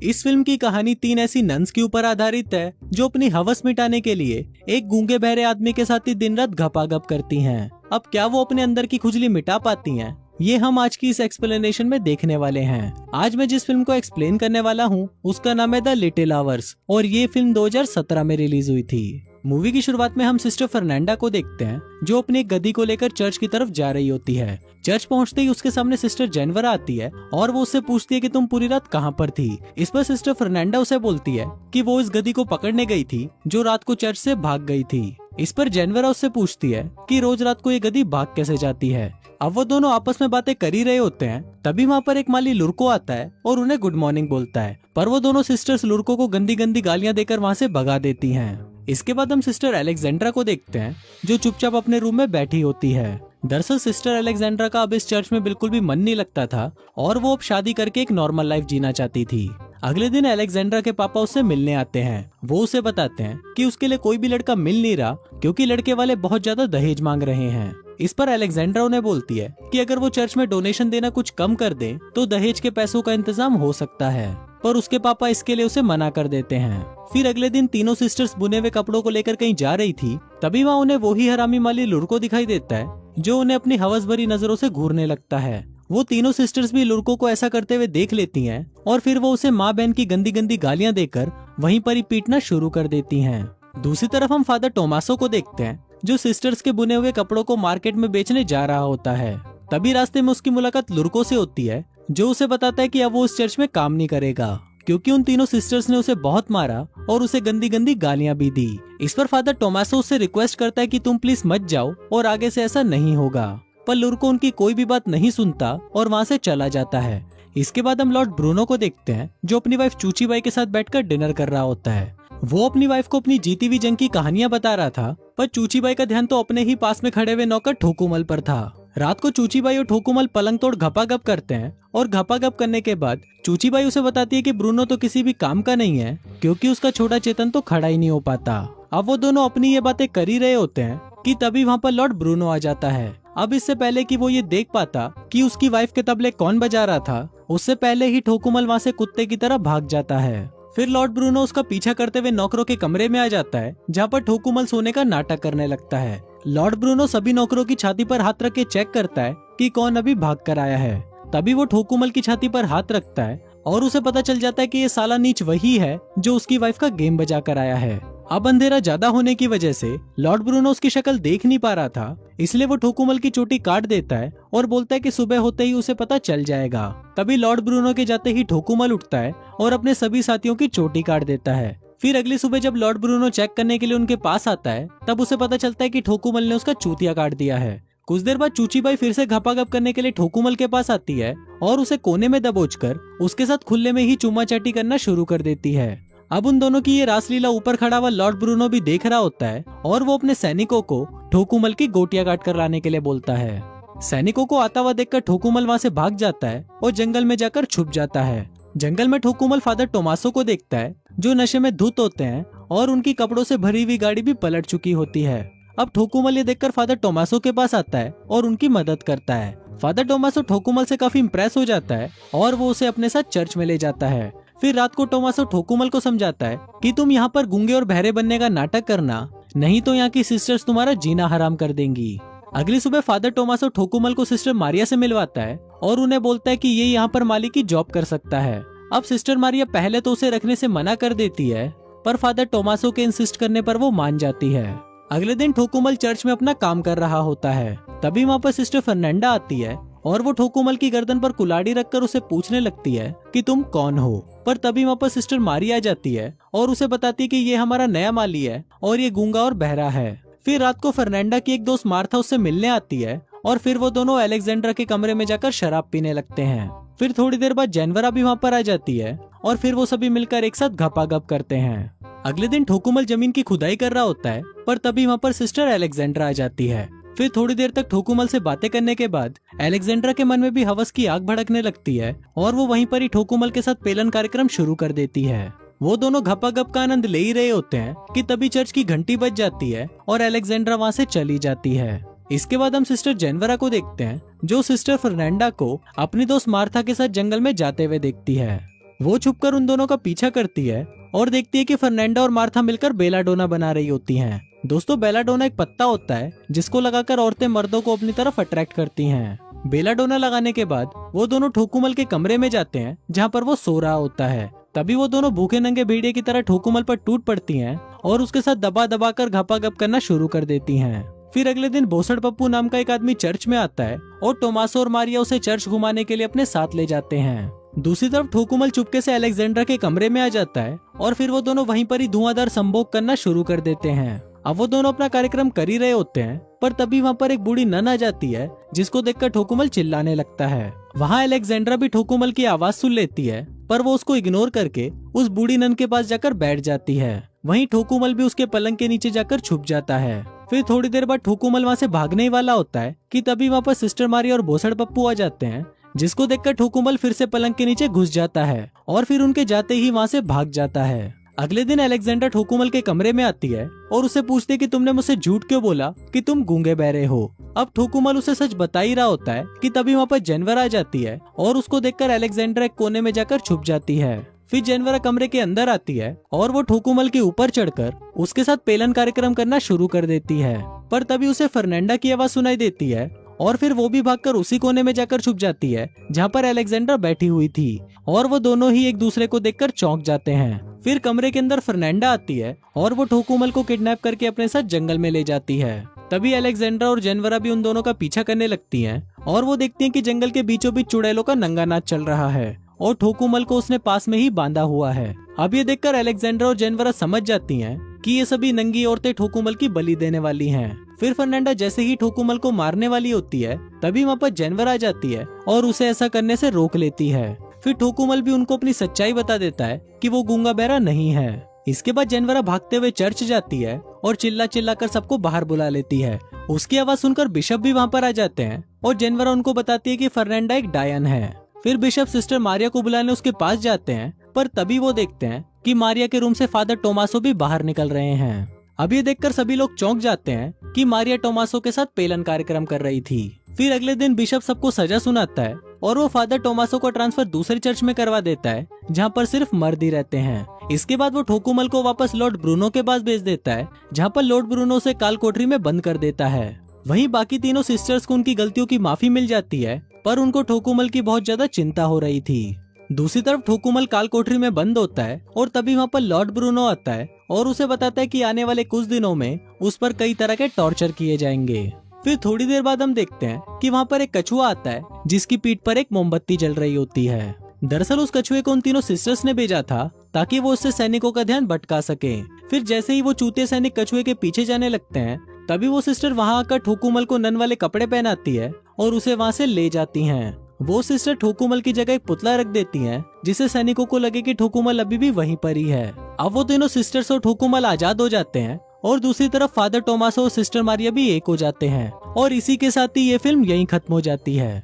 इस फिल्म की कहानी 3 ऐसी नन्स के ऊपर आधारित है जो अपनी हवस मिटाने के लिए एक गूंगे बहरे आदमी के साथ ही दिन रात घपाघप करती हैं। अब क्या वो अपने अंदर की खुजली मिटा पाती हैं? ये हम आज की इस एक्सप्लेनेशन में देखने वाले हैं। आज मैं जिस फिल्म को एक्सप्लेन करने वाला हूँ उसका नाम है द लिटिल आवर्स और ये फिल्म 2017 में रिलीज हुई थी। मूवी की शुरुआत में हम सिस्टर फर्नांडा को देखते हैं जो अपनी एक गधी को लेकर चर्च की तरफ जा रही होती है। चर्च पहुंचते ही उसके सामने सिस्टर जेनवरा आती है और वो उससे पूछती है कि तुम पूरी रात कहाँ पर थी। इस पर सिस्टर फर्नांडा उसे बोलती है कि वो इस गधी को पकड़ने गई थी जो रात को चर्च से भाग गई थी। इस पर जेनवरा उससे पूछती है कि रोज रात को ये गधी भाग कैसे जाती है। अब वो दोनों आपस में बातें कर ही रहे होते हैं, तभी वहाँ पर एक माली लुड़को आता है और उन्हें गुड मॉर्निंग बोलता है, पर वो दोनों सिस्टर्स लुड़को को गंदी गंदी गालियां देकर वहाँ से भगा देती हैं। इसके बाद हम सिस्टर अलेक्जेंड्रा को देखते हैं जो चुपचाप अपने रूम में बैठी होती है। दरअसल सिस्टर अलेक्जेंड्रा का अब इस चर्च में बिल्कुल भी मन नहीं लगता था और वो अब शादी करके एक नॉर्मल लाइफ जीना चाहती थी। अगले दिन अलेक्जेंड्रा के पापा उससे मिलने आते हैं। वो उसे बताते हैं कि उसके लिए कोई भी लड़का मिल नहीं रहा क्योंकि लड़के वाले बहुत ज्यादा दहेज मांग रहे हैं। इस पर अलेक्जेंड्रा उन्हें बोलती है कि अगर वो चर्च में डोनेशन देना कुछ कम कर दे तो दहेज के पैसों का इंतजाम हो सकता है, पर उसके पापा इसके लिए उसे मना कर देते हैं। फिर अगले दिन तीनों सिस्टर्स बुने हुए कपड़ों को लेकर कहीं जा रही थी, तभी वहाँ उन्हें वही हरामी माली लुड़को दिखाई देता है जो उन्हें अपनी हवस भरी नजरों से घूरने लगता है। वो तीनों सिस्टर्स भी लुड़को को ऐसा करते हुए देख लेती हैं और फिर वो उसे माँ बहन की गंदी गंदी गालियां देकर वहीं पर ही पीटना शुरू कर देती हैं। दूसरी तरफ हम फादर टोमासो को देखते हैं जो सिस्टर्स के बुने हुए कपड़ों को मार्केट में बेचने जा रहा होता है। तभी रास्ते में उसकी मुलाकात लुड़को से होती है जो उसे बताता है कि अब वो उस चर्च में काम नहीं करेगा क्योंकि उन तीनों सिस्टर्स ने उसे बहुत मारा और उसे गंदी गंदी गालियां भी दी। इस पर फादर टोमासो उससे रिक्वेस्ट करता है कि तुम प्लीज मत जाओ और आगे से ऐसा नहीं होगा, पर लुड़को उनकी कोई भी बात नहीं सुनता और वहाँ से चला जाता है। इसके बाद हम लॉर्ड ब्रूनो को देखते हैं जो अपनी वाइफ चूची बाई के साथ बैठकर डिनर कर रहा होता है। वो अपनी वाइफ को अपनी जीती हुई जंग की कहानियां बता रहा था, पर चूची बाई का ध्यान तो अपने ही पास में खड़े हुए नौकर ठोकुमल पर था। रात को चूची बाई और ठोकुमल पलंग तोड़ घपाघप करते हैं और घपाघप करने के बाद चूची बाई उसे बताती है कि ब्रूनो तो किसी भी काम का नहीं है क्योंकि उसका छोटा चेतन तो खड़ा ही नहीं हो पाता। अब वो दोनों अपनी ये बातें कर ही रहे होते हैं कि तभी वहाँ पर लॉर्ड ब्रूनो आ जाता है। अब इससे पहले कि वो ये देख पाता कि उसकी वाइफ के तबले कौन बजा रहा था, उससे पहले ही ठोकुमल वहाँ से कुत्ते की तरह भाग जाता है। फिर लॉर्ड ब्रूनो उसका पीछा करते हुए नौकरों के कमरे में आ जाता है जहाँ पर ठोकुमल सोने का नाटक करने लगता है। लॉर्ड ब्रूनो सभी नौकरों की छाती पर हाथ रख के चेक करता है कि कौन अभी भाग कर आया है। तभी वो ठोकुमल की छाती पर हाथ रखता है और उसे पता चल जाता है कि ये साला नीच वही है जो उसकी वाइफ का गेम बजा कर आया है। अब अंधेरा ज्यादा होने की वजह से लॉर्ड ब्रूनो उसकी शक्ल देख नहीं पा रहा था, इसलिए वो ठोकुमल की चोटी काट देता है और बोलता है कि सुबह होते ही उसे पता चल जाएगा। तभी लॉर्ड ब्रूनो के जाते ही ठोकुमल उठता है और अपने सभी साथियों की चोटी काट देता है। फिर अगली सुबह जब लॉर्ड ब्रूनो चेक करने के लिए उनके पास आता है तब उसे पता चलता है कि ठोकुमल ने उसका चूतिया काट दिया है। कुछ देर बाद चूची बाई फिर से घपाघप करने के लिए ठोकुमल के पास आती है और उसे कोने में दबोचकर उसके साथ खुले में ही चुम्मा चाटी करना शुरू कर देती है। अब उन दोनों की ये रासलीला ऊपर खड़ा हुआ लॉर्ड ब्रूनो भी देख रहा होता है और वो अपने सैनिकों को ठोकुमल की गोटियां काट कर लाने के लिए बोलता है। सैनिकों को आता हुआ देखकर ठोकुमल वहाँ से भाग जाता है और जंगल में जाकर छुप जाता है। जंगल में ठोकुमल फादर टोमासो को देखता है जो नशे में धुत होते हैं और उनकी कपड़ों से भरी हुई गाड़ी भी पलट चुकी होती है। अब ठोकुमल ये देखकर फादर टोमासो के पास आता है और उनकी मदद करता है। फादर टोमासो ठोकुमल से काफी इम्प्रेस हो जाता है और वो उसे अपने साथ चर्च में ले जाता है। फिर रात को टोमासो ठोकुमल को समझाता है कि तुम यहाँ पर गूंगे और बहरे बनने का नाटक करना, नहीं तो यहाँ की सिस्टर्स तुम्हारा जीना हराम कर देंगी। अगली सुबह फादर टोमासो ठोकुमल को सिस्टर मारिया से मिलवाता है और उन्हें बोलता है कि ये यहाँ पर माली की जॉब कर सकता है। अब सिस्टर मारिया पहले तो उसे रखने से मना कर देती है, पर फादर टोमासो के इंसिस्ट करने पर वो मान जाती है। अगले दिन ठोकुमल चर्च में अपना काम कर रहा होता है, तभी वहाँ पर सिस्टर फर्नांडा आती है और वो ठोकुमल की गर्दन पर कुल्हाड़ी रखकर उसे पूछने लगती है कि तुम कौन हो। पर तभी वहाँ पर सिस्टर मारिया आ जाती है और उसे बताती है कि ये हमारा नया माली है और ये गूंगा और बहरा है। फिर रात को फर्नांडा की एक दोस्त मार्था उससे मिलने आती है और फिर वो दोनों अलेक्जेंड्रा के कमरे में जाकर शराब पीने लगते हैं। फिर थोड़ी देर बाद जेनवरा भी वहाँ पर आ जाती है और फिर वो सभी मिलकर एक साथ घपाघप करते हैं। अगले दिन ठोकुमल जमीन की खुदाई कर रहा होता है, पर तभी वहाँ पर सिस्टर अलेक्जेंड्रा आ जाती है। फिर थोड़ी देर तक ठोकुमल से बातें करने के बाद अलेक्जेंड्रा के मन में भी हवस की आग भड़कने लगती है और वो वहीं पर ही ठोकुमल के साथ पेलन कार्यक्रम शुरू कर देती है। वो दोनों घपाघप का आनंद ले ही रहे होते हैं कि तभी चर्च की घंटी बज जाती है और अलेक्जेंड्रा वहाँ से चली जाती है। इसके बाद हम सिस्टर जेनवरा को देखते हैं जो सिस्टर फर्नांडा को अपनी दोस्त मार्था के साथ जंगल में जाते हुए देखती है। वो छुपकर उन दोनों का पीछा करती है और देखती है कि फर्नांडा और मार्था मिलकर बेलाडोना बना रही होती हैं। दोस्तों, बेलाडोना एक पत्ता होता है जिसको लगाकर औरतें मर्दों को अपनी तरफ अट्रैक्ट करती हैं। बेलाडोना लगाने के बाद वो दोनों ठोकुमल के कमरे में जाते हैं जहाँ पर वो सो रहा होता है। तभी वो दोनों भूखे नंगे भेड़िए की तरह ठोकुमल पर टूट पड़ती हैं और उसके साथ दबा दबा कर घपाघप करना शुरू कर देती हैं। फिर अगले दिन भोसड़ पप्पू नाम का एक आदमी चर्च में आता है और टोमासो और मारिया उसे चर्च घुमाने के लिए अपने साथ ले जाते हैं। दूसरी तरफ ठोकुमल चुपके से अलेक्जेंड्रा के कमरे में आ जाता है और फिर वो दोनों वहीं पर ही धुआंधार संभोग करना शुरू कर देते हैं। अब वो दोनों अपना कार्यक्रम कर ही रहे होते हैं, पर तभी वहाँ पर एक बूढ़ी नन आ जाती है जिसको देखकर ठोकुमल चिल्लाने लगता है। वहाँ अलेक्जेंड्रा भी ठोकुमल की आवाज सुन लेती है, पर वो उसको इग्नोर करके उस बूढ़ी नन के पास जाकर बैठ जाती है। वहीं ठोकुमल भी उसके पलंग के नीचे जाकर छुप जाता है। फिर थोड़ी देर बाद ठोकुमल वहाँ से भागने ही वाला होता है कि तभी वहाँ पर सिस्टर मारिया और भोसड़ पप्पू आ जाते हैं, जिसको देखकर ठोकुमल फिर से पलंग के नीचे घुस जाता है और फिर उनके जाते ही वहाँ से भाग जाता है। अगले दिन अलेक्जेंडर ठोकुमल के कमरे में आती है और उसे पूछती है कि तुमने मुझसे झूठ क्यों बोला कि तुम गूंगे बहरे हो। अब ठोकुमल उसे सच बता ही रहा होता है कि तभी वहाँ पर जेनवर आ जाती है और उसको देखकर अलेक्जेंडर एक कोने में जाकर छुप जाती है। फिर जेनवर कमरे के अंदर आती है और वो ठोकुमल के ऊपर चढ़कर उसके साथ पेलन कार्यक्रम करना शुरू कर देती है, पर तभी उसे फर्नांडा की आवाज सुनाई देती है और फिर वो भी भागकर उसी कोने में जाकर छुप जाती है जहाँ पर अलेक्जेंडर बैठी हुई थी और वो दोनों ही एक दूसरे को देखकर चौंक जाते हैं। फिर कमरे के अंदर फर्नांडा आती है और वो ठोकुमल को किडनैप करके अपने साथ जंगल में ले जाती है। तभी अलेक्जेंड्रा और जेनवरा भी उन दोनों का पीछा करने लगती हैं और वो देखती हैं कि जंगल के बीचों बीच चुड़ैलों का नंगा नाच चल रहा है और ठोकुमल को उसने पास में ही बांधा हुआ है। अब ये देखकर अलेक्जेंड्रा और जेनवरा समझ जाती हैं कि ये सभी नंगी औरतें ठोकुमल की बलि देने वाली हैं। फिर फर्नांडा जैसे ही ठोकुमल को मारने वाली होती है तभी वहाँ पर जेनवर आ जाती है और उसे ऐसा करने से रोक लेती है। फिर ठोकुमल भी उनको अपनी सच्चाई बता देता है कि वो गूंगा बहरा नहीं है। इसके बाद जेनवरा भागते हुए चर्च जाती है और चिल्ला चिल्ला कर सबको बाहर बुला लेती है। उसकी आवाज सुनकर बिशप भी वहाँ पर आ जाते हैं और जेनवरा उनको बताती है कि फर्नांडा एक डायन है। फिर बिशप सिस्टर मारिया को बुलाने उसके पास जाते हैं, पर तभी वो देखते हैं कि मारिया के रूम से फादर टोमासो भी बाहर निकल रहे हैं। अब ये देखकर सभी लोग चौंक जाते हैं कि मारिया टोमासो के साथ पेलन कार्यक्रम कर रही थी। फिर अगले दिन बिशप सबको सजा सुनाता है और वो फादर टोमासो को ट्रांसफर दूसरे चर्च में करवा देता है जहाँ पर सिर्फ मर्द ही रहते हैं। इसके बाद वो ठोकुमल को वापस लॉर्ड ब्रूनो के पास भेज देता है जहाँ पर लॉर्ड ब्रूनो उसे काल कोठरी में बंद कर देता है। वहीं बाकी तीनों सिस्टर्स को उनकी गलतियों की माफी मिल जाती है, पर उनको ठोकुमल की बहुत ज्यादा चिंता हो रही थी। दूसरी तरफ ठोकुमल काल कोठरी में बंद होता है और तभी वहाँ पर लॉर्ड ब्रूनो आता है और उसे बताता है कि आने वाले कुछ दिनों में उस पर कई तरह के टॉर्चर किए जाएंगे। फिर थोड़ी देर बाद हम देखते हैं कि वहाँ पर एक कछुआ आता है जिसकी पीठ पर एक मोमबत्ती जल रही होती है। दरअसल उस कछुए को उन तीनों सिस्टर्स ने भेजा था ताकि वो उससे सैनिकों का ध्यान भटका सके। फिर जैसे ही वो चूते सैनिक कछुए के पीछे जाने लगते हैं तभी वो सिस्टर वहाँ आकर ठोकुमल को नन वाले कपड़े पहनाती है और उसे वहाँ से ले जाती हैं। वो सिस्टर ठोकुमल की जगह एक पुतला रख देती हैं, जिससे सैनिकों को लगे कि ठोकुमल अभी भी वहीं पर ही है। अब वो तीनों सिस्टर्स और ठोकुमल आजाद हो जाते हैं और दूसरी तरफ फादर टोमासो और सिस्टर मारिया भी एक हो जाते हैं और इसी के साथ ही ये फिल्म यहीं खत्म हो जाती है।